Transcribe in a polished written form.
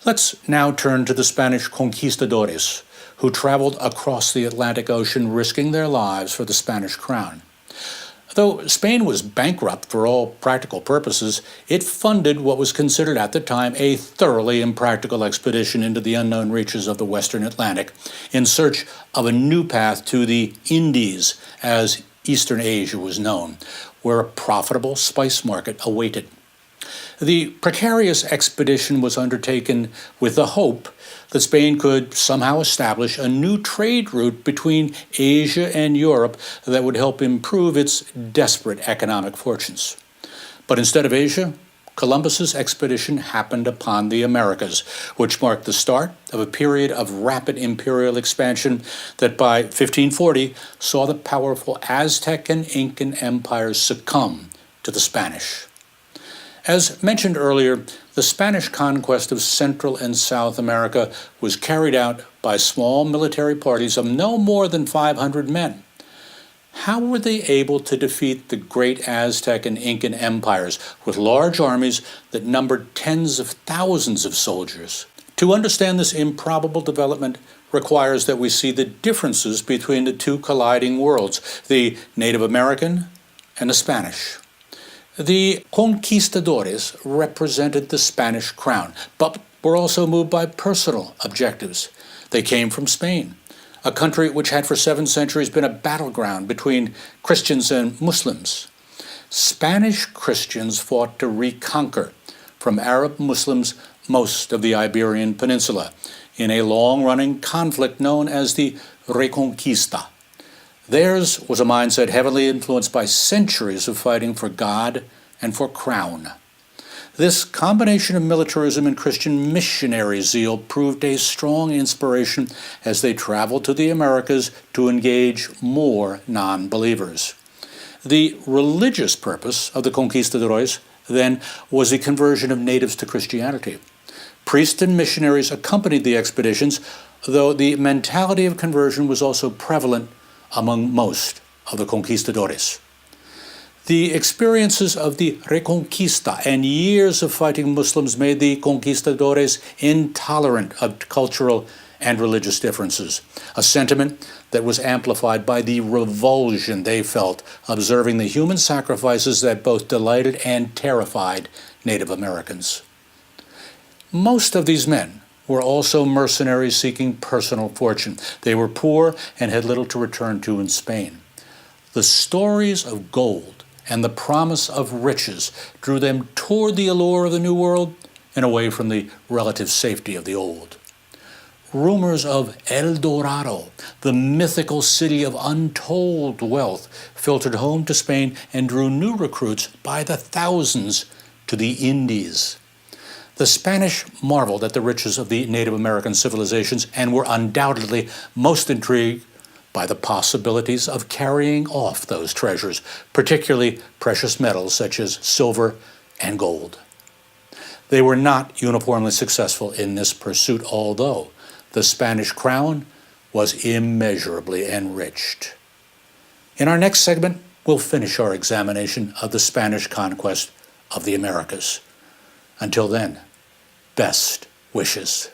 Let's now turn to the Spanish conquistadores, who traveled across the Atlantic Ocean risking their lives for the Spanish crown. Though Spain was bankrupt for all practical purposes, it funded what was considered at the time a thoroughly impractical expedition into the unknown reaches of the Western Atlantic in search of a new path to the Indies, as Eastern Asia was known, where a profitable spice market awaited. The precarious expedition was undertaken with the hope that Spain could somehow establish a new trade route between Asia and Europe that would help improve its desperate economic fortunes. But instead of Asia, Columbus's expedition happened upon the Americas, which marked the start of a period of rapid imperial expansion that by 1540 saw the powerful Aztec and Incan empires succumb to the Spanish. As mentioned earlier, the Spanish conquest of Central and South America was carried out by small military parties of no more than 500 men. How were they able to defeat the great Aztec and Incan empires with large armies that numbered tens of thousands of soldiers? To understand this improbable development requires that we see the differences between the two colliding worlds, the Native American and the Spanish. The conquistadores represented the Spanish crown, but were also moved by personal objectives. They came from Spain, a country which had for 7 centuries been a battleground between Christians and Muslims. Spanish Christians fought to reconquer from Arab Muslims most of the Iberian Peninsula in a long-running conflict known as the Reconquista. Theirs was a mindset heavily influenced by centuries of fighting for God and for crown. This combination of militarism and Christian missionary zeal proved a strong inspiration as they traveled to the Americas to engage more non-believers. The religious purpose of the conquistadores, then, was the conversion of natives to Christianity. Priests and missionaries accompanied the expeditions, though the mentality of conversion was also prevalent among most of the conquistadores. The experiences of the Reconquista and years of fighting Muslims made the conquistadores intolerant of cultural and religious differences, a sentiment that was amplified by the revulsion they felt observing the human sacrifices that both delighted and terrified Native Americans. Most of these men were also mercenaries seeking personal fortune. They were poor and had little to return to in Spain. The stories of gold and the promise of riches drew them toward the allure of the New World and away from the relative safety of the Old. Rumors of El Dorado, the mythical city of untold wealth, filtered home to Spain and drew new recruits by the thousands to the Indies. The Spanish marveled at the riches of the Native American civilizations and were undoubtedly most intrigued by the possibilities of carrying off those treasures, particularly precious metals such as silver and gold. They were not uniformly successful in this pursuit, although the Spanish crown was immeasurably enriched. In our next segment, we'll finish our examination of the Spanish conquest of the Americas. Until then, best wishes.